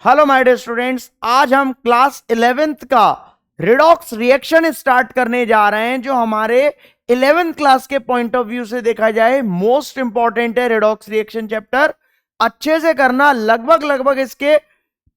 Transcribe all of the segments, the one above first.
Hello my dear students, आज हम class 11th का रिडॉक्स रिएक्शन स्टार्ट करने जा रहे हैं, जो हमारे 11th क्लास के पॉइंट ऑफ व्यू से देखा जाए मोस्ट इंपॉर्टेंट है। रिडॉक्स रिएक्शन चैप्टर अच्छे से करना, लगभग इसके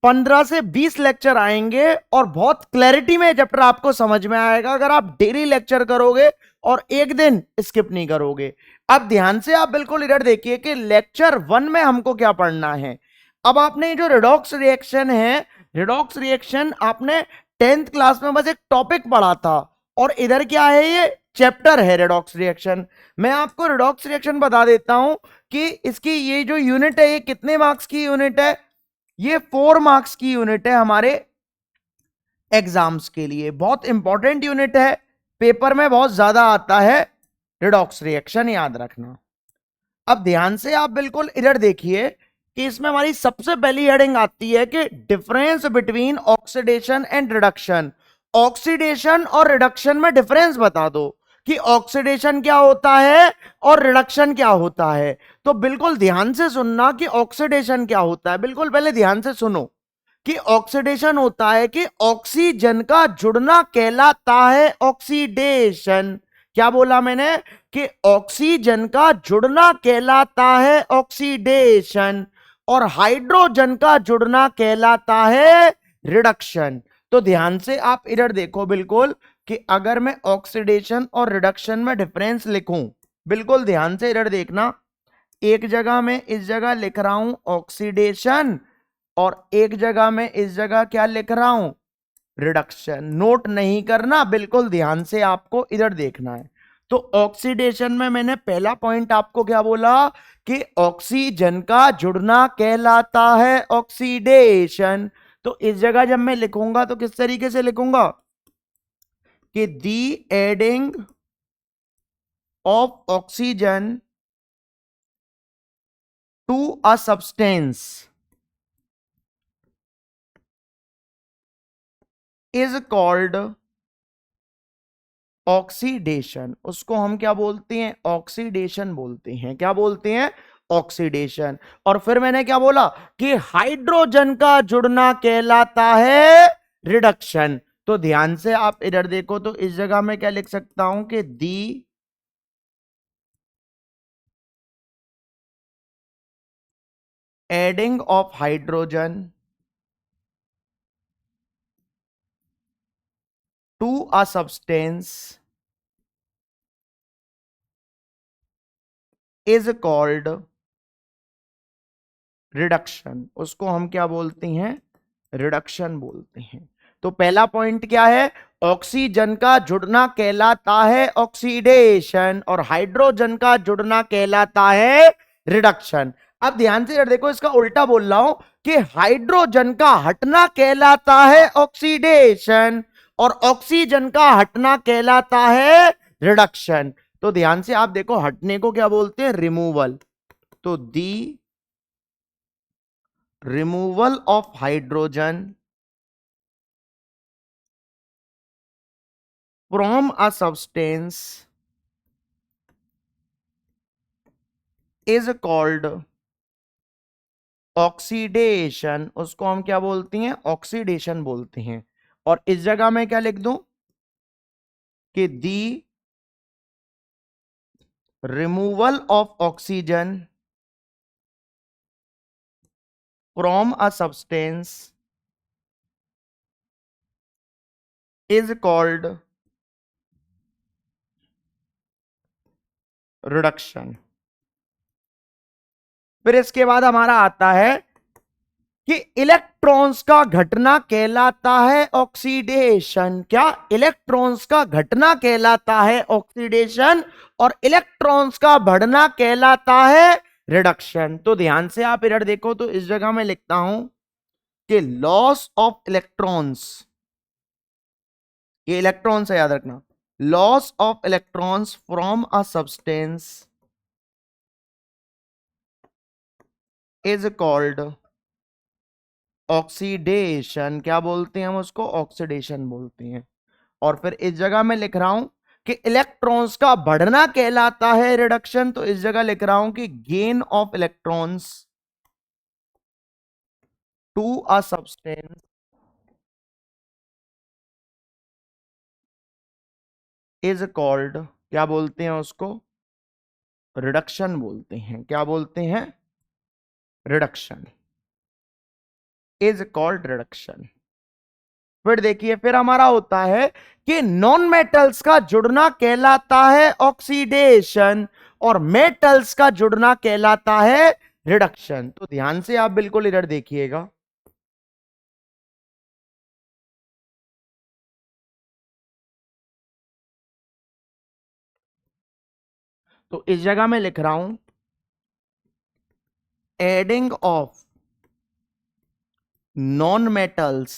15 से 20 लेक्चर आएंगे और बहुत क्लैरिटी में चैप्टर आपको समझ में आएगा अगर आप डेली लेक्चर करोगे और एक दिन स्किप नहीं करोगे। अब ध्यान से आप बिल्कुल इधर देखिए कि लेक्चर 1 में हमको क्या पढ़ना है। अब आपने जो रिडॉक्स रिएक्शन है, रिडॉक्स रिएक्शन आपने 10th क्लास में बस एक टॉपिक पढ़ा था और इधर क्या है, ये चैप्टर है रिडॉक्स रिएक्शन। मैं आपको रिडॉक्स रिएक्शन बता देता हूं कि इसकी ये जो यूनिट है, ये कितने मार्क्स की यूनिट है। ये 4 मार्क्स की यूनिट है हमारे एग्जाम्स के लिए। बहुत इंपॉर्टेंट यूनिट है, पेपर में बहुत ज्यादा आता है रिडॉक्स रिएक्शन, याद रखना। अब ध्यान से आप बिल्कुल इधर देखिए कि इसमें हमारी सबसे पहली हेडिंग आती है कि difference between oxidation and reduction. Oxidation और रिडक्शन में डिफरेंस बता दो कि ऑक्सीडेशन क्या होता है और रिडक्शन क्या होता है। तो बिल्कुल ध्यान से सुनना कि ऑक्सीडेशन क्या होता है। बिल्कुल पहले ध्यान से सुनो कि ऑक्सीडेशन होता है कि ऑक्सीजन का जुड़ना कहलाता है ऑक्सीडेशन। क्या बोला मैंने कि ऑक्सीजन का जुड़ना कहलाता है ऑक्सीडेशन और हाइड्रोजन का जुड़ना कहलाता है रिडक्शन। तो ध्यान से आप इधर देखो बिल्कुल कि अगर मैं ऑक्सीडेशन और रिडक्शन में डिफरेंस लिखूं, बिल्कुल ध्यान से इधर देखना। एक जगह में इस जगह लिख रहा हूं ऑक्सीडेशन और एक जगह में इस जगह क्या लिख रहा हूं, रिडक्शन। नोट नहीं करना, बिल्कुल ध्यान से आपको इधर देखना है। तो ऑक्सीडेशन में मैंने पहला पॉइंट आपको क्या बोला कि ऑक्सीजन का जुड़ना कहलाता है ऑक्सीडेशन। तो इस जगह जब मैं लिखूंगा तो किस तरीके से लिखूंगा कि the adding of oxygen to a substance is called oxidation. उसको हम क्या बोलते हैं, ऑक्सीडेशन बोलते हैं। क्या बोलते हैं, ऑक्सीडेशन। और फिर मैंने क्या बोला कि हाइड्रोजन का जुड़ना कहलाता है रिडक्शन। तो ध्यान से आप इधर देखो, तो इस जगह में क्या लिख सकता हूं कि the adding of hydrogen to a substance is called reduction. उसको हम क्या बोलते हैं, रिडक्शन बोलते हैं। तो पहला पॉइंट क्या है, ऑक्सीजन का जुड़ना कहलाता है ऑक्सीडेशन और हाइड्रोजन का जुड़ना कहलाता है रिडक्शन। अब ध्यान से देखो, इसका उल्टा बोल रहा हूं कि हाइड्रोजन का हटना कहलाता है ऑक्सीडेशन और ऑक्सीजन का हटना कहलाता है रिडक्शन। तो ध्यान से आप देखो, हटने को क्या बोलते हैं, रिमूवल। तो दी removal of hydrogen from a substance is called oxidation. उसको हम क्या बोलते हैं, ऑक्सीडेशन बोलते हैं। और इस जगह में क्या लिख दूं कि the removal of oxygen from a substance is called reduction. फिर इसके बाद हमारा आता है कि इलेक्ट्रॉन्स का घटना कहलाता है ऑक्सीडेशन। क्या, इलेक्ट्रॉन्स का घटना कहलाता है ऑक्सीडेशन और इलेक्ट्रॉन्स का बढ़ना कहलाता है रिडक्शन। तो ध्यान से आप इधर देखो, तो इस जगह में लिखता हूं कि लॉस ऑफ इलेक्ट्रॉन्स, ये इलेक्ट्रॉन्स है याद रखना, loss of electrons from a substance is called oxidation. क्या बोलते हैं हम उसको, ऑक्सीडेशन बोलते हैं। और फिर इस जगह मैं लिख रहा हूं कि इलेक्ट्रॉन्स का बढ़ना कहलाता है रिडक्शन। तो इस जगह लिख रहा हूं कि gain of electrons to a substance is called, क्या बोलते हैं उसको, रिडक्शन बोलते हैं। क्या बोलते हैं, रिडक्शन, इज कॉल्ड रिडक्शन। फिर देखिए, फिर हमारा होता है कि नॉन मेटल्स का जुड़ना कहलाता है ऑक्सीडेशन और मेटल्स का जुड़ना कहलाता है रिडक्शन। तो ध्यान से आप बिल्कुल इधर देखिएगा, तो इस जगह मैं लिख रहा हूं adding of non metals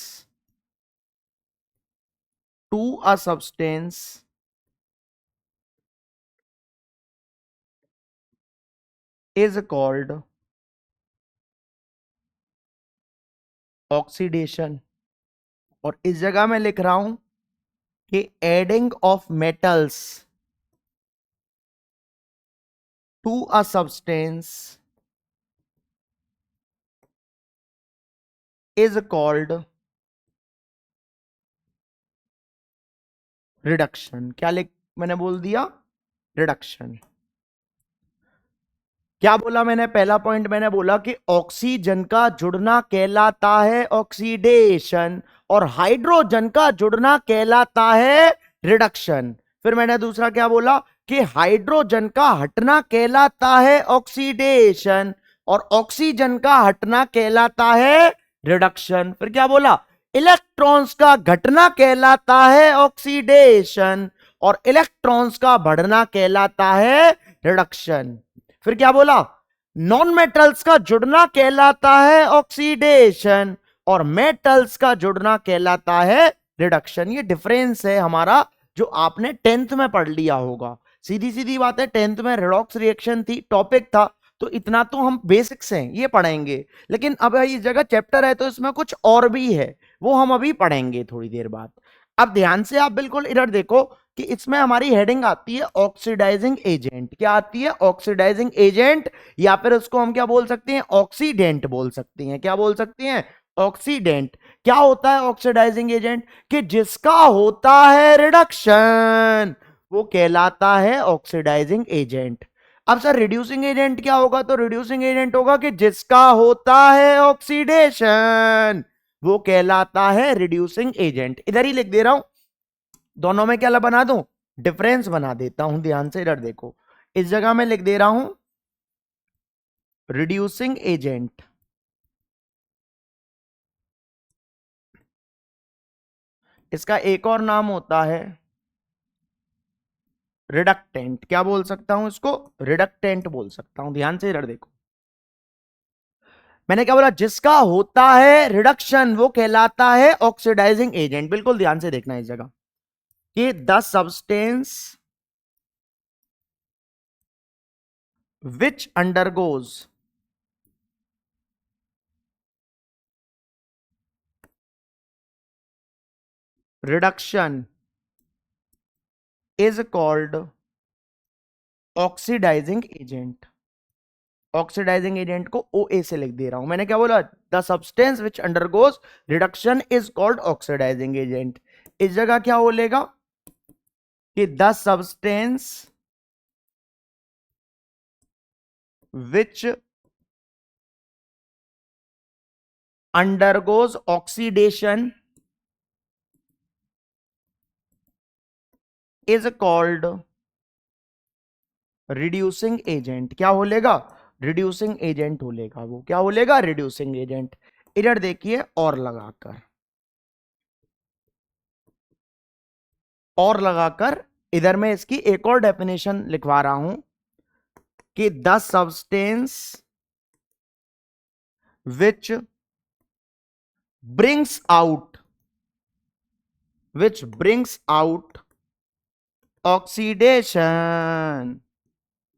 to a substance is called oxidation. और इस जगह मैं लिख रहा हूं कि adding of metals to a substance is called reduction. क्या लिख मैंने बोल दिया, रिडक्शन। क्या बोला मैंने, पहला पॉइंट मैंने बोला कि ऑक्सीजन का जुड़ना कहलाता है ऑक्सीडेशन और हाइड्रोजन का जुड़ना कहलाता है रिडक्शन। फिर मैंने दूसरा क्या बोला कि हाइड्रोजन का हटना कहलाता है ऑक्सीडेशन और ऑक्सीजन का हटना कहलाता है रिडक्शन। फिर क्या बोला, इलेक्ट्रॉन्स का घटना कहलाता है ऑक्सीडेशन और इलेक्ट्रॉन्स का बढ़ना कहलाता है रिडक्शन। फिर क्या बोला, नॉन मेटल्स का जुड़ना कहलाता है ऑक्सीडेशन और मेटल्स का जुड़ना कहलाता है रिडक्शन। ये डिफरेंस है हमारा जो आपने 10th में पढ़ लिया होगा। सीधी सीधी बात है, 10th में रेडॉक्स रिएक्शन थी, टॉपिक था, तो इतना तो हम बेसिक्स हैं ये पढ़ेंगे। लेकिन अब इस जगह चैप्टर है तो इसमें कुछ और भी है, वो हम अभी पढ़ेंगे थोड़ी देर बाद। अब ध्यान से आप बिल्कुल इधर देखो कि इसमें हमारी हेडिंग आती है ऑक्सीडाइजिंग एजेंट। क्या आती है, ऑक्सीडाइजिंग एजेंट, या फिर उसको हम क्या बोल सकते हैं, ऑक्सीडेंट बोल सकते हैं। क्या बोल सकते हैं, ऑक्सीडेंट। क्या होता है ऑक्सीडाइजिंग एजेंट, कि जिसका होता है रिडक्शन वो कहलाता है ऑक्सीडाइजिंग एजेंट। अब सर रिड्यूसिंग एजेंट क्या होगा, तो रिड्यूसिंग एजेंट होगा कि जिसका होता है ऑक्सीडेशन वो कहलाता है रिड्यूसिंग एजेंट। इधर ही लिख दे रहा हूं, दोनों में क्या बना दूं, डिफरेंस बना देता हूं। ध्यान से इधर देखो, इस जगह मैं लिख दे रहा हूं रिड्यूसिंग एजेंट, इसका एक और नाम होता है रिडक्टेंट। क्या बोल सकता हूं इसको, रिडक्टेंट बोल सकता हूं। ध्यान से इधर देखो, मैंने क्या बोला, जिसका होता है रिडक्शन वो कहलाता है ऑक्सीडाइजिंग एजेंट। बिल्कुल ध्यान से देखना इस जगह कि the substance which undergoes reduction is called oxidising agent. Oxidising agent को ओ ए से लिख दे रहा हूं। मैंने क्या बोला, the substance which undergoes reduction is called oxidising agent. इस जगह क्या बोलेगा कि the substance which undergoes oxidation is called reducing agent. क्या बोलेगा, रिड्यूसिंग एजेंट बोलेगा। वो क्या बोलेगा, रिड्यूसिंग एजेंट। इधर देखिए और लगाकर इधर मैं इसकी एक और डेफिनेशन लिखवा रहा हूं कि the substance which brings out oxidation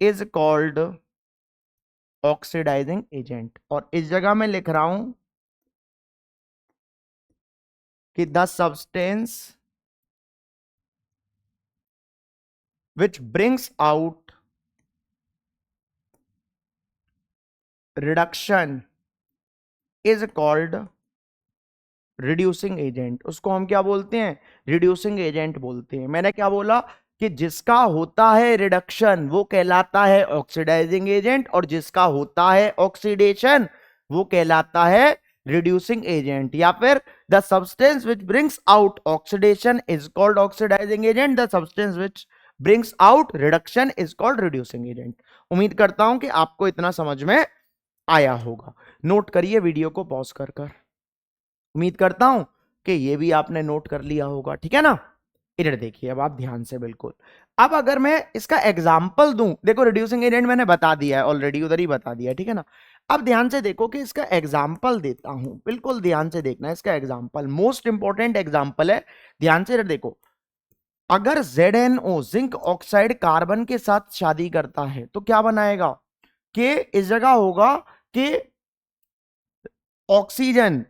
is called oxidising agent. और इस जगह मैं लिख रहा हूं कि the substance which brings out reduction is called reducing agent, उसको हम क्या बोलते हैं, रिड्यूसिंग एजेंट बोलते हैं। मैंने क्या बोला कि जिसका होता है रिडक्शन वो कहलाता है ऑक्सीडाइजिंग एजेंट, और जिसका होता है ऑक्सीडेशन वो कहलाता है रिड्यूसिंग एजेंट। या फिर the substance which brings out oxidation is called oxidising agent, the substance which brings out reduction is called reducing agent. उम्मीद करता हूं कि आपको इतना समझ में आया होगा। नोट करिए वीडियो को पॉज कर कर। उम्मीद करता हूं कि ये भी आपने नोट कर लिया होगा, ठीक है ना। इधर देखिए अब आप ध्यान से बिल्कुल। अब अगर मैं इसका एग्जाम्पल दूं, देखो रिड्यूसिंग एजेंट मैंने बता दिया है ऑलरेडी, उधर ही बता दिया, ठीक है ना। अब ध्यान से देखो कि इसका एग्जाम्पल देता हूं, बिल्कुल ध्यान से देखना है इसका एग्जाम्पल, मोस्ट इंपॉर्टेंट एग्जाम्पल है। ध्यान से इधर देखो, अगर ZnO जिंक ऑक्साइड कार्बन के साथ शादी करता है तो क्या बनाएगा, कि इस जगह होगा कि ऑक्सीजन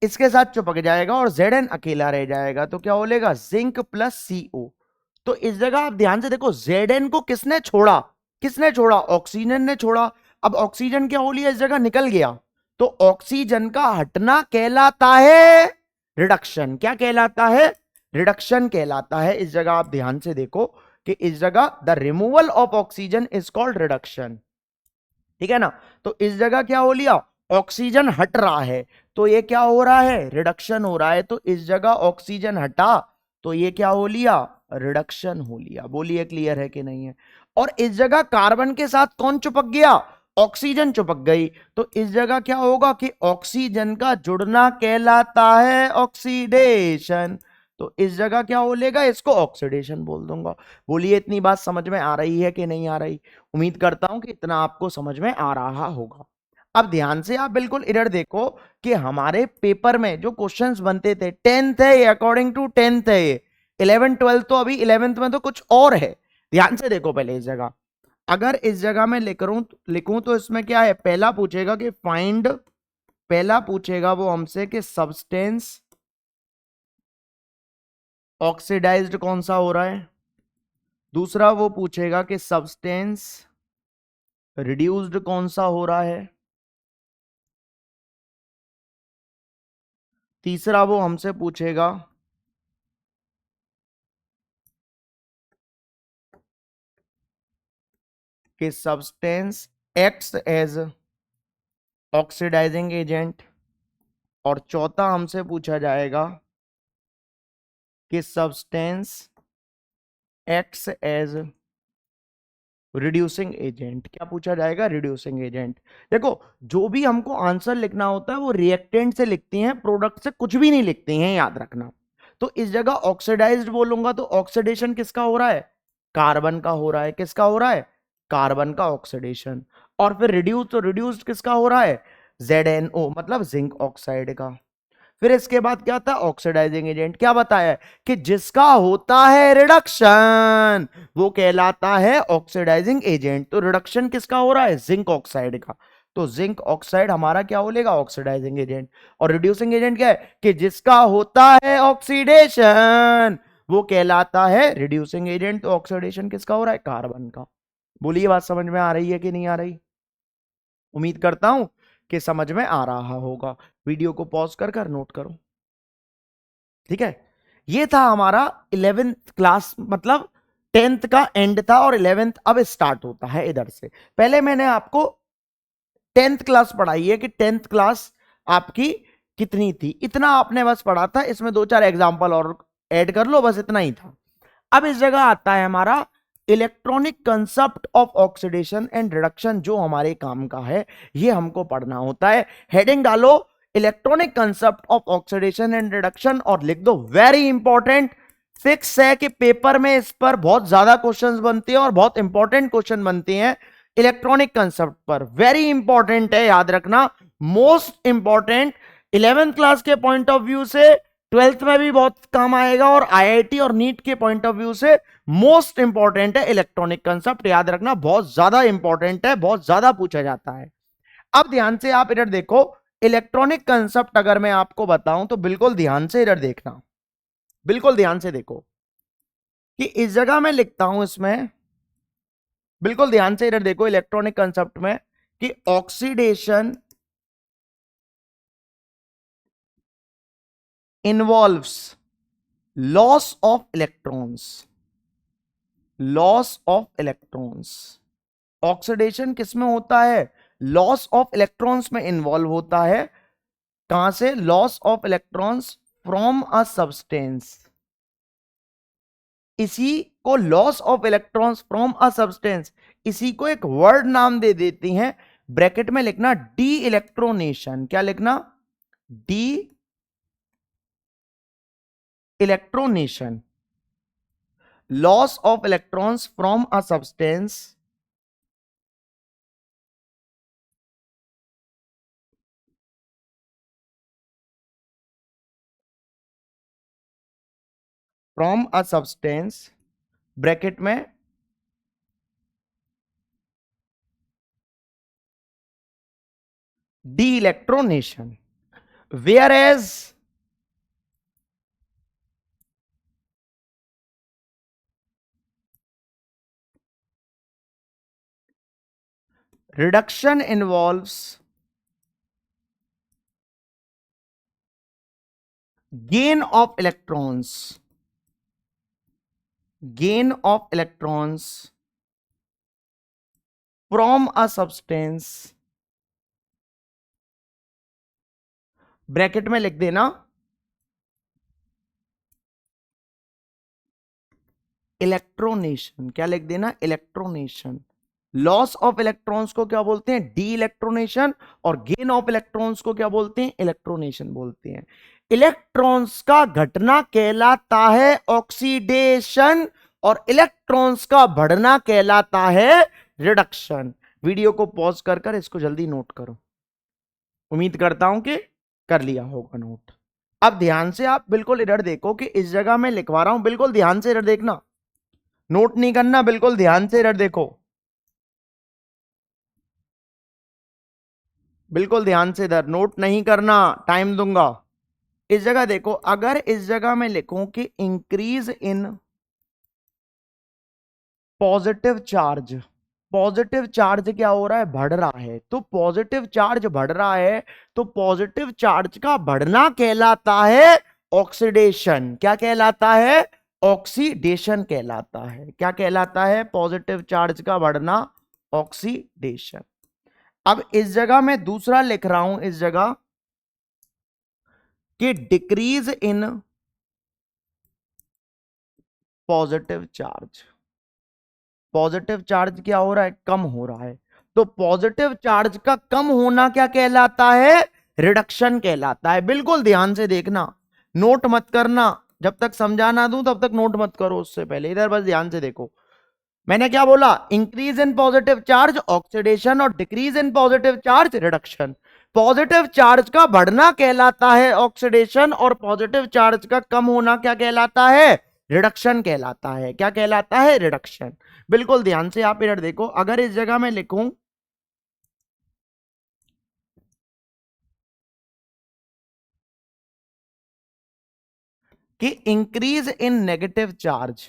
इसके साथ चिपक जाएगा और Zn अकेला रह जाएगा, तो क्या बोलेगा, जिंक प्लस CO। तो इस जगह आप ध्यान से देखो, Zn को किसने छोड़ा, किसने छोड़ा, ऑक्सीजन ने छोड़ा। अब ऑक्सीजन क्या हो लिया, इस जगह निकल गया, तो ऑक्सीजन का हटना कहलाता है रिडक्शन। क्या कहलाता है, रिडक्शन कहलाता है। इस जगह आप ध्यान से देखो कि इस जगह the removal of oxygen is called reduction, ठीक है ना। तो इस जगह क्या हो लिया, ऑक्सीजन हट रहा है, तो ये क्या हो रहा है, रिडक्शन हो रहा है। तो इस जगह ऑक्सीजन हटा तो ये क्या हो लिया, रिडक्शन हो लिया। बोलिए क्लियर है कि नहीं है। और इस जगह कार्बन के साथ कौन चिपक गया, ऑक्सीजन चिपक गई, तो इस जगह क्या होगा कि ऑक्सीजन का जुड़ना कहलाता है ऑक्सीडेशन। तो इस जगह क्या बोलेगा, इसको ऑक्सीडेशन बोल दूंगा। बोलिए इतनी बात समझ में आ रही है कि नहीं आ रही। उम्मीद करता हूं कि इतना आपको समझ में आ रहा होगा। अब ध्यान से आप बिल्कुल इधर देखो कि हमारे पेपर में जो क्वेश्चंस बनते थे, 10th है ये, अकॉर्डिंग टू 10th है ये, 11th 12th तो अभी 11th में तो कुछ और है। ध्यान से देखो पहले इस जगह, अगर इस जगह मैं लिखूं तो इसमें क्या है, पहला पूछेगा कि फाइंड, पहला पूछेगा वो हमसे कि सब्सटेंस ऑक्सीडाइज्ड कौन सा हो रहा है, दूसरा वो पूछेगा कि सब्सटेंस रिड्यूस्ड कौन सा हो रहा है, तीसरा वो हमसे पूछेगा कि substance acts as oxidising agent, और चौथा हमसे पूछा जाएगा कि substance acts as reducing agent. क्या पूछा जाएगा, रिड्यूसिंग एजेंट। देखो जो भी हमको आंसर लिखना होता है वो रिएक्टेंट से लिखते हैं, प्रोडक्ट से कुछ भी नहीं लिखते हैं, याद रखना। तो इस जगह ऑक्सीडाइज्ड बोलूंगा तो ऑक्सीडेशन किसका हो रहा है, कार्बन का हो रहा है। किसका हो रहा है, कार्बन का ऑक्सीडेशन। और फिर रिड्यूस, तो रिड्यूस्ड किसका हो रहा है, ZnO मतलब जिंक ऑक्साइड का। फिर इसके बाद क्या था, ऑक्सीडाइजिंग एजेंट। क्या बताया कि जिसका होता है रिडक्शन वो कहलाता है ऑक्सीडाइजिंग एजेंट। तो रिडक्शन किसका हो रहा है, जिंक ऑक्साइड का, तो जिंक ऑक्साइड हमारा क्या बोलेगा, ऑक्सीडाइजिंग एजेंट। और रिड्यूसिंग एजेंट क्या है, कि जिसका होता है ऑक्सीडेशन वो कहलाता है रिड्यूसिंग एजेंट। तो ऑक्सीडेशन किसका हो रहा है, कार्बन का। बोलिए बात समझ में आ रही है कि नहीं आ रही। उम्मीद करता हूं कि समझ में आ रहा होगा। वीडियो को पॉज कर कर नोट करो, ठीक है। ये था हमारा 11th क्लास, मतलब 10th का एंड था और 11th अब स्टार्ट होता है इधर से। पहले मैंने आपको 10th क्लास पढ़ाई है कि 10th क्लास आपकी कितनी थी, इतना आपने बस पढ़ा था। इसमें दो चार एग्जांपल और ऐड कर लो, बस इतना ही था। अब इस जगह आता है हमारा electronic concept of oxidation and reduction, जो हमारे काम का है, ये हमको पढ़ना होता है। हेडिंग डालो electronic concept of oxidation and reduction और लिख दो वेरी इंपॉर्टेंट। फिक्स है कि पेपर में इस पर बहुत ज्यादा क्वेश्चंस बनते हैं और बहुत इंपॉर्टेंट क्वेश्चन बनते हैं इलेक्ट्रॉनिक कंसेप्ट पर। वेरी इंपॉर्टेंट है, याद रखना, मोस्ट इंपॉर्टेंट 11th क्लास के पॉइंट ऑफ व्यू से, 12th में भी बहुत काम आएगा, और IIT और नीट के पॉइंट ऑफ व्यू से मोस्ट इंपॉर्टेंट है इलेक्ट्रॉनिक कंसेप्ट। याद रखना बहुत ज्यादा इंपॉर्टेंट है, बहुत ज्यादा पूछा जाता है। अब ध्यान से आप इधर देखो, इलेक्ट्रॉनिक कंसेप्ट अगर मैं आपको बताऊं तो बिल्कुल ध्यान से इधर देखना, बिल्कुल ध्यान से देखो कि इस जगह मैं लिखता हूं इसमें, बिल्कुल ध्यान से इधर देखो इलेक्ट्रॉनिक कंसेप्ट में, कि oxidation involves loss of electrons, loss of electrons. Oxidation किसमें होता है? लॉस ऑफ इलेक्ट्रॉन्स में इन्वॉल्व होता है। कहां से? Loss of electrons from a substance. इसी को loss of electrons from a substance, इसी को एक वर्ड नाम दे देती हैं, ब्रैकेट में लिखना डी इलेक्ट्रोनेशन। क्या लिखना? De electronation. Loss of electrons from a substance from a substance, bracket में de electronation. Whereas reduction involves gain of electrons, gain of electrons from a substance, bracket में लिख देना इलेक्ट्रोनेशन। क्या लिख देना? इलेक्ट्रोनेशन। लॉस ऑफ इलेक्ट्रॉन्स को क्या बोलते हैं? डी इलेक्ट्रोनेशन। और गेन ऑफ इलेक्ट्रॉन्स को क्या बोलते हैं? इलेक्ट्रोनेशन बोलते हैं। इलेक्ट्रॉन्स का घटना कहलाता है ऑक्सीडेशन, और इलेक्ट्रॉन्स का बढ़ना कहलाता है रिडक्शन। वीडियो को पॉज कर कर इसको जल्दी नोट करो। उम्मीद करता हूं कि कर लिया होगा नोट। अब ध्यान से आप बिल्कुल इधर देखो कि इस जगह मैं लिखवा रहा हूं, बिल्कुल ध्यान से इधर देखना, नोट नहीं करना, बिल्कुल ध्यान से इधर देखो, बिल्कुल ध्यान से इधर, नोट नहीं करना, टाइम दूंगा। इस जगह देखो, अगर इस जगह मैं लिखूं कि increase in positive charge, positive charge क्या हो रहा है? बढ़ रहा है। तो पॉजिटिव चार्ज बढ़ रहा है, तो पॉजिटिव चार्ज का बढ़ना कहलाता है ऑक्सीडेशन। क्या कहलाता है? ऑक्सीडेशन कहलाता है। क्या कहलाता है? पॉजिटिव चार्ज का बढ़ना ऑक्सीडेशन। अब इस जगह मैं दूसरा लिख रहा हूं, इस जगह कि decrease in positive charge, positive charge क्या हो रहा है? कम हो रहा है। तो पॉजिटिव चार्ज का कम होना क्या कहलाता है? रिडक्शन कहलाता है। बिल्कुल ध्यान से देखना, नोट मत करना, जब तक समझा ना दूं तब तक नोट मत करो, उससे पहले इधर बस ध्यान से देखो। मैंने क्या बोला? Increase in positive charge oxidation, और decrease in positive charge reduction. Positive charge का बढ़ना कहलाता है ऑक्सीडेशन, और पॉजिटिव चार्ज का कम होना क्या कहलाता है? रिडक्शन कहलाता है। क्या कहलाता है? रिडक्शन। बिल्कुल ध्यान से आप इधर देखो, अगर इस जगह मैं लिखूं कि इंक्रीज इन नेगेटिव चार्ज,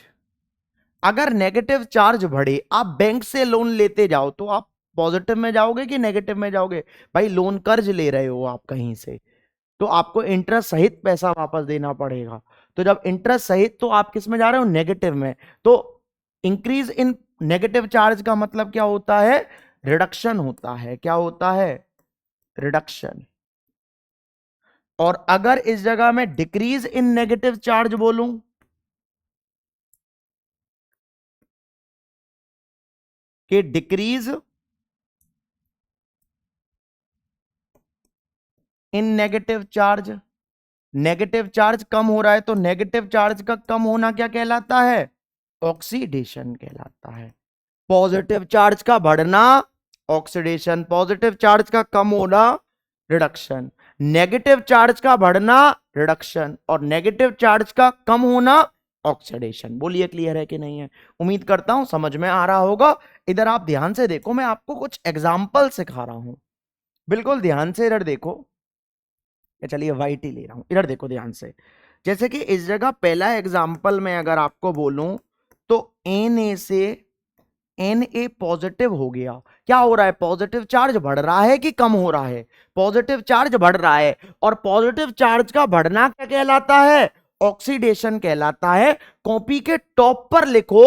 अगर नेगेटिव चार्ज बढ़े, आप बैंक से लोन लेते जाओ तो आप पॉजिटिव में जाओगे कि नेगेटिव में जाओगे? भाई लोन कर्ज ले रहे हो आप कहीं से, तो आपको इंटरेस्ट सहित पैसा वापस देना पड़ेगा। तो जब इंटरेस्ट सहित, तो आप किस में जा रहे हो? नेगेटिव में। तो इंक्रीज इन नेगेटिव चार्ज का मतलब क्या होता है? रिडक्शन होता है। क्या होता है? रिडक्शन। और अगर इस जगह में डिक्रीज इन नेगेटिव चार्ज बोलूं कि decrease in negative charge, negative charge कम हो रहा है, तो नेगेटिव चार्ज का कम होना क्या कहलाता है? ऑक्सीडेशन कहलाता है। पॉजिटिव चार्ज का बढ़ना ऑक्सीडेशन, पॉजिटिव चार्ज का कम होना रिडक्शन, नेगेटिव चार्ज का बढ़ना रिडक्शन, और नेगेटिव चार्ज का कम होना ऑक्सीडेशन। बोलिए क्लियर है कि नहीं है? उम्मीद करता हूं समझ में आ रहा होगा। इधर आप ध्यान से देखो, मैं आपको कुछ एग्जाम्पल सिखा रहा हूं, बिल्कुल ध्यान से इधर देखो। चलिए वाइट ही ले रहा हूं, इधर देखो ध्यान से। जैसे कि इस जगह पहला एग्जाम्पल में अगर आपको बोलूं तो Na से Na पॉजिटिव हो गया, क्या हो रहा है, पॉजिटिव चार्ज बढ़ रहा है कि कम हो रहा है, पॉजिटिव चार्ज बढ़ रहा है, और पॉजिटिव चार्ज का बढ़ना क्या कहलाता है, ऑक्सीडेशन कहलाता है। कॉपी के टॉप पर लिखो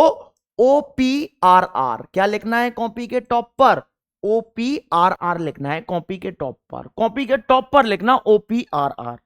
OPRR, क्या लिखना है कॉपी के टॉप पर, OPRR लिखना है कॉपी के टॉप पर, कॉपी के टॉप पर लिखना OPRR।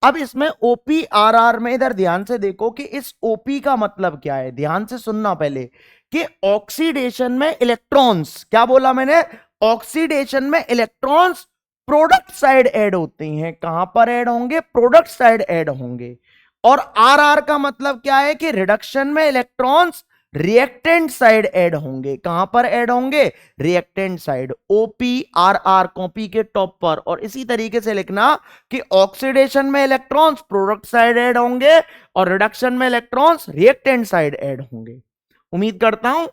अब इसमें OPRR में इधर ध्यान से देखो कि इस OP का मतलब क्या है, ध्यान से सुनना पहले, कि ऑक्सीडेशन में इलेक्ट्रॉन्स, क्या बोला मैंने, ऑक्सीडेशन में इलेक्ट्रॉन्स प्रोडक्ट साइड ऐड होते हैं, कहां पर ऐड होंगे, प्रोडक्ट साइड ऐड होंगे। और RR का मतलब क्या है, कि रिडक्शन में इलेक्ट्रॉन्स रिएक्टेंट साइड ऐड होंगे, कहां पर ऐड होंगे, रिएक्टेंट साइड, OPRR कॉपी के टॉप पर। और इसी तरीके से लिखना कि ऑक्सीडेशन में इलेक्ट्रॉन्स प्रोडक्ट साइड ऐड होंगे और रिडक्शन में इलेक्ट्रॉन्स रिएक्टेंट साइड ऐड होंगे। उम्मीद करता हूं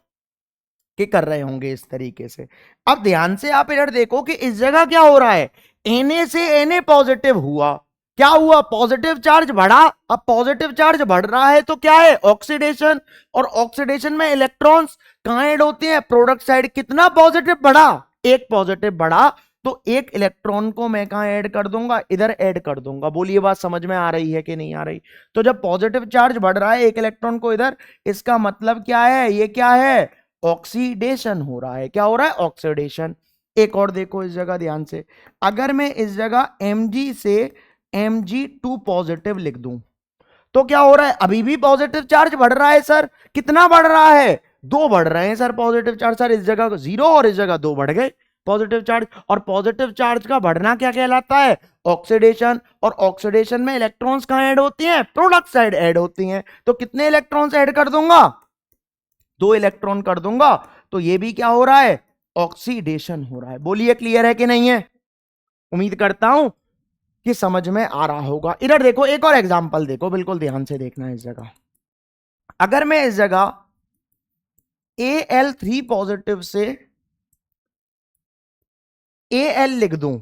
कि कर रहे होंगे इस तरीके से। अब ध्यान से आप इधर देखो कि इस जगह क्या हो रहा है, Na से Na पॉजिटिव हुआ, क्या हुआ, पॉजिटिव चार्ज बढ़ा। अब पॉजिटिव चार्ज बढ़ रहा है तो क्या है, ऑक्सीडेशन, और ऑक्सीडेशन में इलेक्ट्रॉन्स कहां ऐड होते हैं, प्रोडक्ट साइड। कितना पॉजिटिव बढ़ा, एक पॉजिटिव बढ़ा, तो एक इलेक्ट्रॉन को मैं कहां ऐड कर दूंगा, इधर ऐड कर दूंगा। बोलिए बात समझ में आ रही है कि नहीं आ रही। तो जब पॉजिटिव चार्ज बढ़ रहा है एक इलेक्ट्रॉन को इधर, इसका मतलब क्या है, ये क्या है, ऑक्सीडेशन हो रहा है। क्या हो रहा है, ऑक्सीडेशन। एक और देखो इस जगह ध्यान से, अगर मैं इस जगह Mg से Mg2 पॉजिटिव लिख दूं तो क्या हो रहा है, अभी भी पॉजिटिव चार्ज बढ़ रहा है सर। कितना बढ़ रहा है, दो बढ़ रहे हैं सर पॉजिटिव चार्ज। सर इस जगह जीरो और इस जगह दो बढ़ गए पॉजिटिव चार्ज। और पॉजिटिव चार्ज का बढ़ना क्या कहलाता है, ऑक्सीडेशन। और ऑक्सीडेशन में इलेक्ट्रॉन्स कहां ऐड होती हैं, प्रोडक्ट साइड ऐड होती हैं। तो कितने इलेक्ट्रॉन्स ऐड कर दूंगा, दो इलेक्ट्रॉन कर दूंगा। तो ये भी क्या हो रहा है, ऑक्सीडेशन हो रहा है। बोलिए क्लियर है कि नहीं है। उम्मीद करता हूं कि समझ में आ रहा होगा। इधर देखो एक और एग्जांपल देखो, बिल्कुल ध्यान से देखना है इस जगह। अगर मैं इस जगह Al3 पॉजिटिव से Al लिख दूं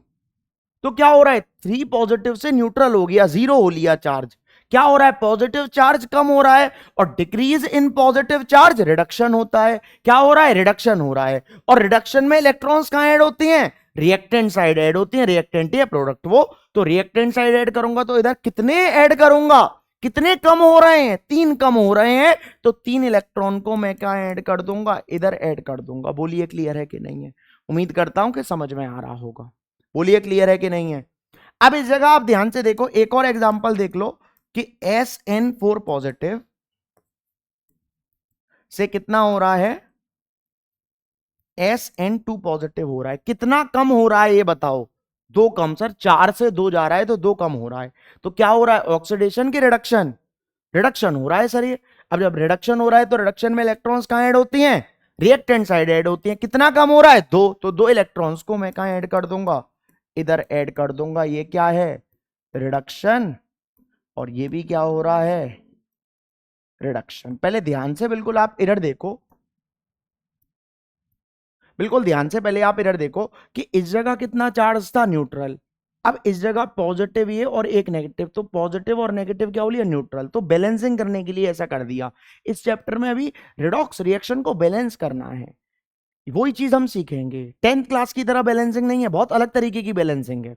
तो क्या हो रहा है, 3 पॉजिटिव से न्यूट्रल हो गया, जीरो हो लिया चार्ज। क्या हो रहा है, पॉजिटिव चार्ज कम हो रहा है, और decrease in positive charge reduction होता है। क्या हो रहा है, रिडक्शन हो रहा है। और रिडक्शन में इलेक्ट्रॉन्स कहां ऐड होती हैं, रिएक्टेंट साइड ऐड होती हैं। रिएक्टेंट या प्रोडक्ट वो, तो रिएक्टेंट साइड ऐड करूंगा तो इधर कितने ऐड करूंगा, कितने कम हो रहे हैं, 3 कम हो रहे हैं। तो 3 इलेक्ट्रॉन को मैं क्या ऐड कर दूंगा, इधर ऐड कर दूंगा। बोलिए क्लियर है कि नहीं है। उम्मीद करता हूं कि समझ में आ रहा होगा। बोलिए क्लियर है कि नहीं है। अब इस जगह आप ध्यान से देखो, एक और एग्जांपल देख लो कि SN4 पॉजिटिव से कितना हो रहा है, SN2 पॉजिटिव हो रहा है। कितना कम हो रहा है ये बताओ, दो कम सर, 4 से 2 जा रहा है तो 2 कम हो रहा है। तो क्या हो रहा है, ऑक्सीडेशन की रिडक्शन, रिडक्शन हो रहा है सर ये। अब जब रिडक्शन हो रहा है तो रिडक्शन में इलेक्ट्रॉन्स कहां ऐड होती हैं, रिएक्टेंट साइड ऐड होती हैं। कितना कम हो रहा है, दो, तो दो इलेक्ट्रॉन्स को मैं कहां ऐड कर दूंगा, इधर ऐड कर दूंगा। ये क्या है, रिडक्शन, और ये भी क्या हो रहा है, रिडक्शन। पहले ध्यान से बिल्कुल आप इधर देखो, बिल्कुल ध्यान से पहले आप इधर देखो कि इस जगह कितना चार्ज था, न्यूट्रल। अब इस जगह पॉजिटिव ये और एक नेगेटिव, तो पॉजिटिव और नेगेटिव क्या हो लिया, न्यूट्रल। तो बैलेंसिंग करने के लिए ऐसा कर दिया। इस चैप्टर में अभी रिडॉक्स रिएक्शन को बैलेंस करना है, वही चीज हम सीखेंगे। 10th क्लास की तरह बैलेंसिंग नहीं है, बहुत अलग तरीके की बैलेंसिंग है।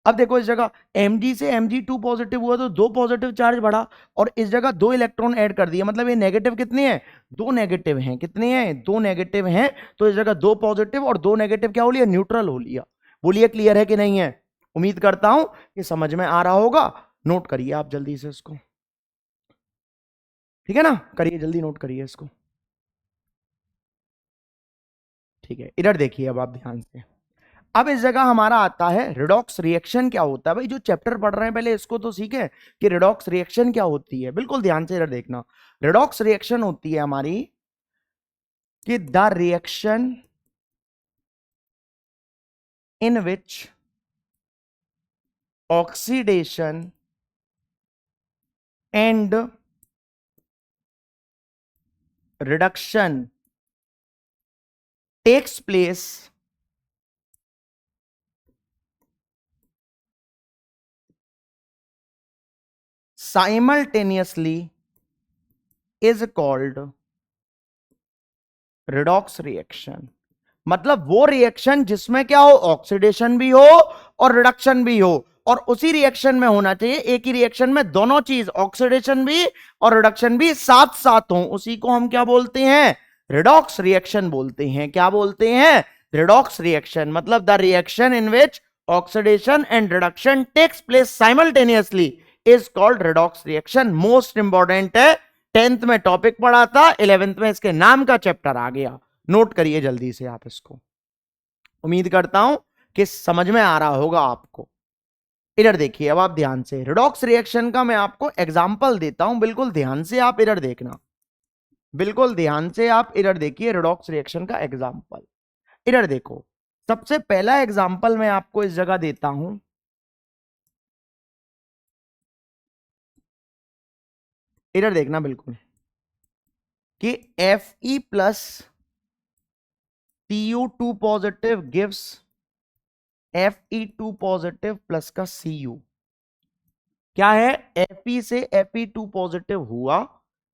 अब देखो इस जगह Mg से Mg2 पॉजिटिव हुआ तो दो पॉजिटिव चार्ज बढ़ा, और इस जगह दो इलेक्ट्रॉन ऐड कर दिए। मतलब ये नेगेटिव कितने हैं, दो नेगेटिव हैं। कितने हैं, दो नेगेटिव हैं। तो इस जगह दो पॉजिटिव और दो नेगेटिव क्या हो लिया, न्यूट्रल हो लिया। बोलिए क्लियर है कि नहीं है। उम्मीद करता हूं कि समझ में आ रहा होगा। नोट करिए आप जल्दी से इसको, ठीक है ना, करिए जल्दी, नोट करिए इसको। ठीक है, इधर देखिए अब आप ध्यान से। अब इस जगह हमारा आता है रिडॉक्स रिएक्शन क्या होता है। भाई जो चैप्टर पढ़ रहे हैं पहले इसको तो सीखे कि रिडॉक्स रिएक्शन क्या होती है। बिल्कुल ध्यान से इधर देखना, रिडॉक्स रिएक्शन होती है हमारी कि the reaction in which oxidation and reduction takes place simultaneously is called redox reaction मतलब वो रिएक्शन जिसमें क्या हो, ऑक्सीडेशन भी हो और रिडक्शन भी हो, और उसी रिएक्शन में होना चाहिए, एक ही रिएक्शन में दोनों चीज, ऑक्सीडेशन भी और रिडक्शन भी साथ साथ हो, उसी को हम क्या बोलते हैं, रिडॉक्स रिएक्शन बोलते हैं। क्या बोलते हैं, रिडॉक्स रिएक्शन। मतलब the reaction in which oxidation and reduction takes place simultaneously is called redox reaction. Most important है, 10th में टॉपिक पढ़ा था, 11th में इसके नाम का चैप्टर आ गया। नोट करिए जल्दी से आप इसको। उम्मीद करता हूं कि समझ में आ रहा होगा आपको। इधर देखिए अब आप ध्यान से, रिडॉक्स रिएक्शन का मैं आपको एग्जांपल देता हूं, बिल्कुल ध्यान से आप इधर देखना, बिल्कुल ध्यान से आप इधर देखिए रिडॉक्स रिएक्शन का एग्जांपल। इधर देखो, सबसे पहला एग्जांपल मैं आपको इस जगह देता हूं, इधर देखना बिल्कुल, कि Fe plus Cu2 positive gives Fe2 positive plus का Cu। क्या है, Fe से Fe2 पॉजिटिव हुआ।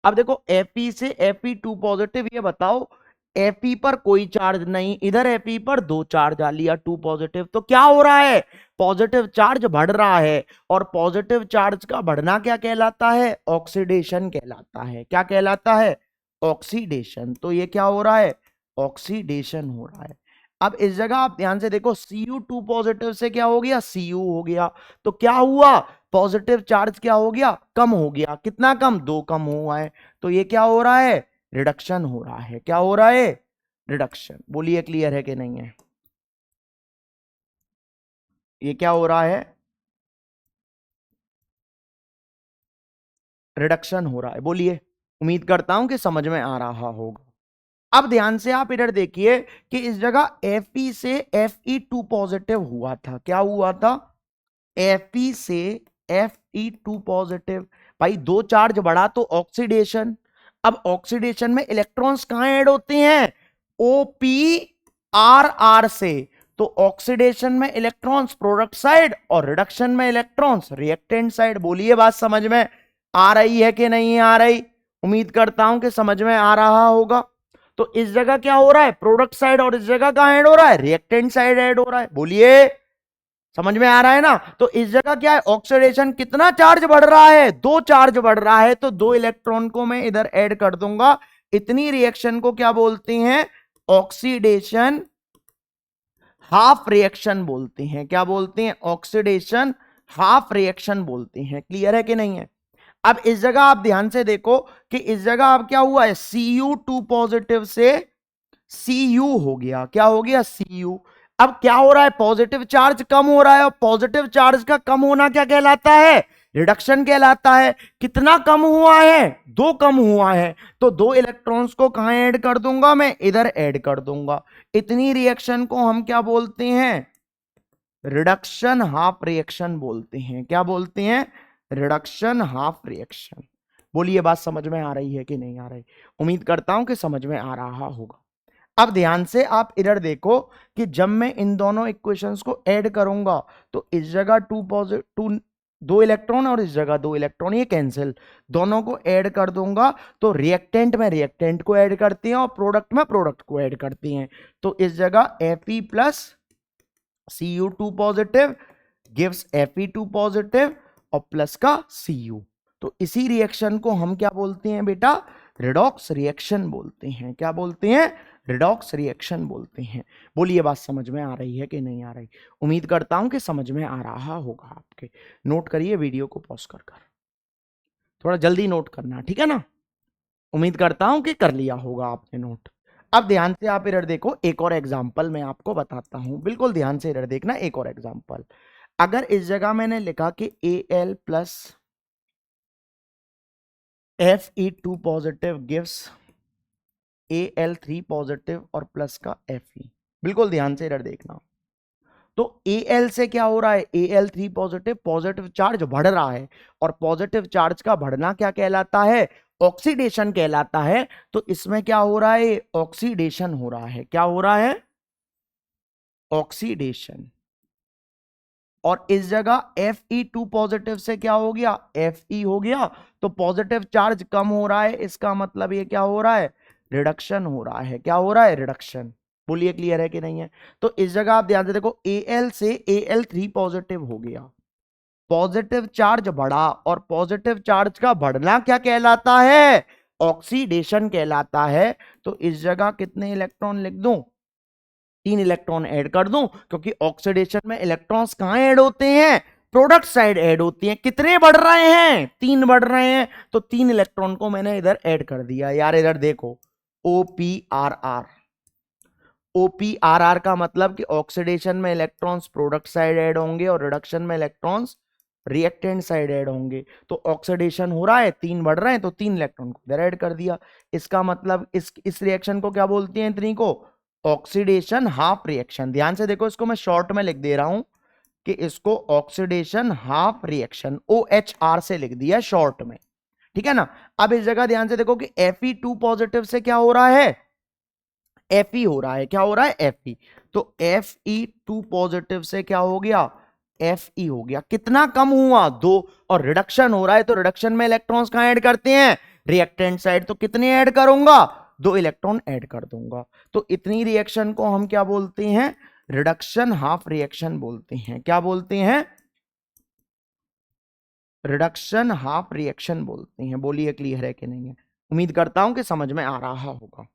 अब देखो Fe से Fe2 पॉजिटिव, ये बताओ Fe पर कोई चार्ज नहीं, इधर Fe पर दो चार्ज आ लिया 2 पॉजिटिव, तो क्या हो रहा है, पॉजिटिव चार्ज बढ़ रहा है, और पॉजिटिव चार्ज का बढ़ना क्या कहलाता है, ऑक्सीडेशन कहलाता है। क्या कहलाता है, ऑक्सीडेशन। तो ये क्या हो रहा है, ऑक्सीडेशन हो रहा है। अब इस जगह आप ध्यान से देखो, Cu2 पॉजिटिव से क्या हो गया, Cu हो गया, तो क्या हुआ, पॉजिटिव चार्ज क्या हो गया, कम हो गया। कितना कम, 2 कम हुआ है। तो ये क्या हो रहा है, रिडक्शन हो रहा है। क्या हो रहा है, रिडक्शन। बोलिए क्लियर है कि नहीं है, ये क्या हो रहा है, रिडक्शन हो रहा है। बोलिए, उम्मीद करता हूं कि समझ में आ रहा होगा। अब ध्यान से आप इधर देखिए कि इस जगह Fe से Fe2 पॉजिटिव हुआ था। क्या हुआ था, Fe से Fe2 पॉजिटिव। भाई दो चार्ज बढ़ा तो ऑक्सीडेशन। अब ऑक्सीडेशन में इलेक्ट्रॉन्स कहां ऐड होते हैं, OPRR से। तो ऑक्सीडेशन में इलेक्ट्रॉन्स प्रोडक्ट साइड और रिडक्शन में इलेक्ट्रॉन्स रिएक्टेंट साइड। बोलिए बात समझ में आ रही है कि नहीं आ रही, उम्मीद करता हूं कि समझ में आ रहा होगा। तो इस जगह क्या हो रहा है, प्रोडक्ट साइड, और इस जगह कहां ऐड हो रहा है, रिएक्टेंट साइड ऐड हो रहा है। बोलिए समझ में आ रहा है ना। तो इस जगह क्या है, ऑक्सीडेशन, कितना चार्ज बढ़ रहा है, दो चार्ज बढ़ रहा है, तो दो इलेक्ट्रॉन को मैं इधर ऐड कर दूंगा। इतनी रिएक्शन को क्या बोलते हैं, ऑक्सीडेशन हाफ रिएक्शन बोलते हैं। क्या बोलते हैं, ऑक्सीडेशन हाफ रिएक्शन बोलते हैं। क्लियर है कि नहीं है। अब इस जगह आप ध्यान से देखो कि इस जगह अब क्या हुआ है, Cu2 पॉजिटिव से Cu हो गया। क्या हो गया, Cu। अब क्या हो रहा है, पॉजिटिव चार्ज कम हो रहा है, और पॉजिटिव चार्ज का कम होना क्या कहलाता है, रिडक्शन कहलाता है। कितना कम हुआ है, दो कम हुआ है, तो दो इलेक्ट्रॉन्स को कहां ऐड कर दूंगा, मैं इधर ऐड कर दूंगा। इतनी रिएक्शन को हम क्या बोलते हैं, रिडक्शन हाफ रिएक्शन बोलते हैं। क्या बोलते हैं, रिडक्शन हाफ रिएक्शन। बोलिए बात समझ में आ रही है कि नहीं आ रही, उम्मीद करता हूं कि समझ में आ रहा होगा। अब ध्यान से आप इधर देखो कि जब मैं इन दोनों इक्वेशंस को ऐड करूंगा, तो इस जगह टू दो इलेक्ट्रॉन और इस जगह दो इलेक्ट्रॉन, ये कैंसिल, दोनों को ऐड कर दूंगा, तो रिएक्टेंट में रिएक्टेंट को ऐड करती हैं और प्रोडक्ट में प्रोडक्ट को ऐड करती हैं। तो इस जगह Fe plus Cu2 positive gives Fe2 positive और प्लस का Cu। तो इसी रिएक्शन को हम क्या बोलते हैं बेटा, रिडॉक्स रिएक्शन बोलते हैं। क्या बोलते हैं, रिडॉक्स रिएक्शन बोलते हैं। बोलिए बात समझ में आ रही है कि नहीं आ रही, उम्मीद करता हूं कि समझ में आ रहा होगा आपके। नोट करिए वीडियो को पॉज कर कर, थोड़ा जल्दी नोट करना, ठीक है ना। उम्मीद करता हूं कि कर लिया होगा आपने नोट। अब ध्यान से आप इधर देखो, एक और एग्जाम्पल मैं आपको बताता हूं, बिल्कुल ध्यान से इधर देखना। एक और एग्जाम्पल, अगर इस जगह मैंने लिखा कि Al plus Fe2 positive gives Al3 positive और प्लस का Fe, बिल्कुल ध्यान से इधर देखना। तो Al से क्या हो रहा है, Al3 पॉजिटिव, पॉजिटिव चार्ज बढ़ रहा है, और पॉजिटिव चार्ज का बढ़ना क्या कहलाता है, ऑक्सीडेशन कहलाता है। तो इसमें क्या हो रहा है, ऑक्सीडेशन हो रहा है। क्या हो रहा है, ऑक्सीडेशन। और इस जगह Fe2 पॉजिटिव से क्या हो गया, Fe हो गया, तो पॉजिटिव चार्ज कम हो रहा है, इसका मतलब ये क्या हो रहा है, रिडक्शन हो रहा है। क्या हो रहा है? रिडक्शन। बोलिए क्लियर है कि नहीं है? तो इस जगह आप ध्यान से देखो, Al से Al3 पॉजिटिव हो गया, पॉजिटिव चार्ज बढ़ा, और पॉजिटिव चार्ज का बढ़ना क्या कहलाता है? ऑक्सीडेशन कहलाता है। तो इस जगह कितने इलेक्ट्रॉन लिख दूं? 3 इलेक्ट्रॉन ऐड कर दूं, क्योंकि ऑक्सीडेशन में इलेक्ट्रॉन्स कहां ऐड होते हैं? प्रोडक्ट साइड ऐड होती हैं। कितने बढ़ रहे हैं? 3 बढ़ रहे हैं, तो 3 इलेक्ट्रॉन को मैंने इधर ऐड कर दिया। यार इधर देखो, OPRR। OPRR का मतलब कि ऑक्सीडेशन में इलेक्ट्रॉन्स प्रोडक्ट साइड ऐड होंगे और रिडक्शन में इलेक्ट्रॉन्स रिएक्टेंट साइड ऐड होंगे। तो ऑक्सीडेशन हो रहा है, 3 बढ़ रहे हैं, तो 3 इलेक्ट्रॉन को इधर ऐड कर दिया। इसका मतलब इस रिएक्शन को क्या बोलते हैं? इतनी को ऑक्सीडेशन हाफ रिएक्शन। ध्यान से देखो, इसको मैं शॉर्ट में लिख दे रहा हूं कि इसको ऑक्सीडेशन हाफ रिएक्शन, OHR से लिख दिया शॉर्ट में, ठीक है ना। अब इस जगह ध्यान से देखो कि Fe2 पॉजिटिव से क्या हो रहा है? Fe हो रहा है। क्या हो रहा है? Fe। तो Fe2 पॉजिटिव से क्या हो गया? Fe हो गया। कितना कम हुआ? 2। और रिडक्शन हो रहा है, तो रिडक्शन में इलेक्ट्रॉन्स कहां ऐड करते हैं? Reactant side. तो कितने ऐड करूंगा? 2 इलेक्ट्रॉन ऐड कर दूंगा। तो इतनी रिएक्शन को हम क्या बोलते हैं? रिडक्शन हाफ रिएक्शन बोलते हैं। क्या बोलते हैं? रिडक्शन हाफ रिएक्शन बोलते हैं। बोलिए क्लियर है कि नहीं है? उम्मीद करता हूं कि समझ में आ रहा होगा।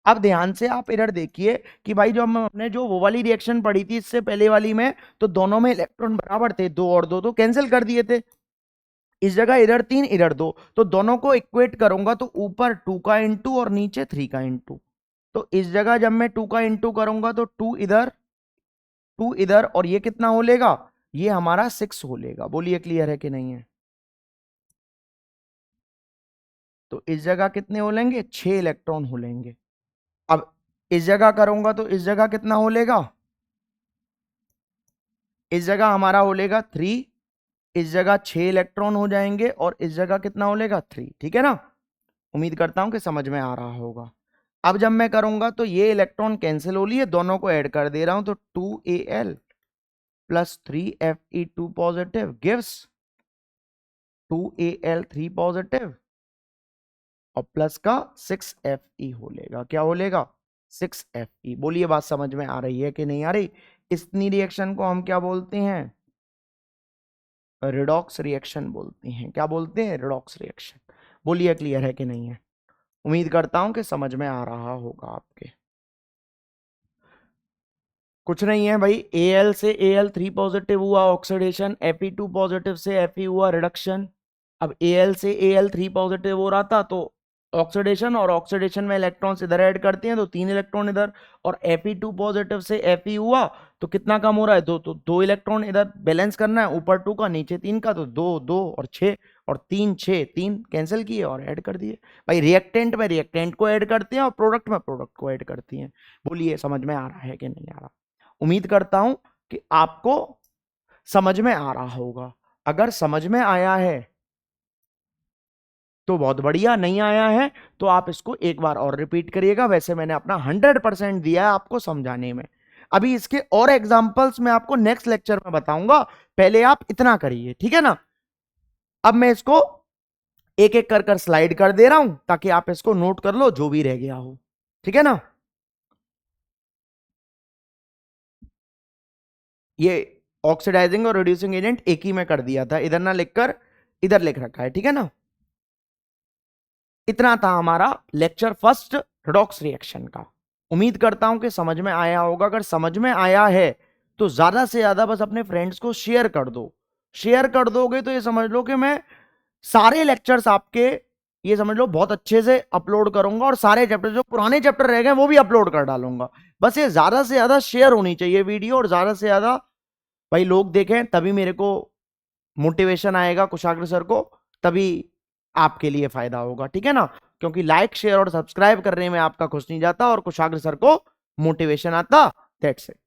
अब ध्यान से आप इधर देखिए कि भाई जो हमने जो वो वाली रिएक्शन पढ़ी थी इससे पहले वाली में, तो दोनों में इलेक्ट्रॉन बराबर थे, 2 और 2 तो कैंसिल कर दिए थे। इस जगह इधर 3 इधर 2, तो दोनों को इक्वेट करूंगा तो ऊपर 2 का इंटू और नीचे 3 का इंटू। तो इस जगह जब मैं 2 का इंटू करूंगा तो 2 इधर 2 इधर, और ये कितना हो लेगा? ये हमारा 6 हो लेगा। बोलिए क्लियर है कि नहीं है? तो इस जगह कितने हो लेंगे? 6 इलेक्ट्रॉन हो लेंगे। अब इस जगह करूंगा तो इस जगह कितना हो लेगा? इस जगह हमारा हो लेगा 3, इस जगह 6 इलेक्ट्रॉन हो जाएंगे, और इस जगह कितना हो लेगा? 3। ठीक है ना? उम्मीद करता हूं कि समझ में आ रहा होगा। अब जब मैं करूंगा तो ये इलेक्ट्रॉन कैंसिल हो लिए, दोनों को ऐड कर दे रहा हूं, तो 2Al plus 3Fe2 positive gives 2Al3 positive और प्लस का 6Fe हो लेगा। क्या हो लेगा? 6Fe। बोलिए बात समझ में आ रही है कि नहीं आ रही? इतनी रिएक्शन को हम क्या बोलते हैं? रिडॉक्स रिएक्शन बोलते हैं। क्या बोलते हैं? Redox reaction. बोलिए क्लियर है कि नहीं है? उम्मीद करता हूं कि समझ में आ रहा होगा आपके। कुछ नहीं है भाई, Al से Al3 पॉजिटिव हुआ ऑक्सीडेशन, Fe2 पॉजिटिव से Fe हुआ रिडक्शन। अब Al से Al3 पॉजिटिव हो रहा था तो ऑक्सीडेशन, और ऑक्सीडेशन में इलेक्ट्रॉन्स इधर ऐड करते हैं तो 3 इलेक्ट्रॉन इधर, और Fe2 पॉजिटिव से Fe हुआ तो कितना कम हो रहा है? 2। तो 2 इलेक्ट्रॉन इधर बैलेंस करना है, ऊपर 2 का नीचे 3 का, तो 2 2 और 6 और 3 6, 3 कैंसिल किए और ऐड कर दिए। भाई रिएक्टेंट में रिएक्टेंट को ऐड करते हैं और प्रोडक्ट में प्रोडक्ट को ऐड करती हैं। बोलिए समझ में आ रहा है कि नहीं आ रहा? उम्मीद करता हूं कि आपको समझ में आ रहा होगा। अगर समझ में आया है तो बहुत बढ़िया, नहीं आया है तो आप इसको एक बार और रिपीट करिएगा। वैसे मैंने अपना 100% दिया है आपको समझाने में। अभी इसके और एग्जांपल्स मैं आपको नेक्स्ट लेक्चर में बताऊंगा, पहले आप इतना करिए, ठीक है ना। अब मैं इसको एक एक कर स्लाइड कर दे रहा हूं ताकि आप इसको नोट कर लो जो भी रह गया हो, ठीक है ना। ये ऑक्सीडाइजिंग और रिड्यूसिंग एजेंट एक ही में कर दिया था, इधर ना लिखकर इधर लिख रखा है, ठीक है ना। इतना था हमारा लेक्चर फर्स्ट रिडॉक्स रिएक्शन का। उम्मीद करता हूं कि समझ में आया होगा। अगर समझ में आया है तो ज्यादा से ज्यादा बस अपने फ्रेंड्स को शेयर कर दो। शेयर कर दोगे तो ये समझ लो कि मैं सारे लेक्चर्स आपके, ये समझ लो, बहुत अच्छे से अपलोड करूंगा, और सारे चैप्टर जो पुराने चैप्टर रह गए वो भी अपलोड कर डालूंगा। बस ये ज्यादा से ज्यादा शेयर होनी चाहिए वीडियो, और ज्यादा से ज्यादा भाई लोग देखें, तभी मेरे को मोटिवेशन आएगा कुशाग्र सर को, तभी आपके लिए फायदा होगा, ठीक है ना। क्योंकि लाइक शेयर और सब्सक्राइब करने में आपका कुछ नहीं जाता और कुशाग्र सर को मोटिवेशन आता। That's it.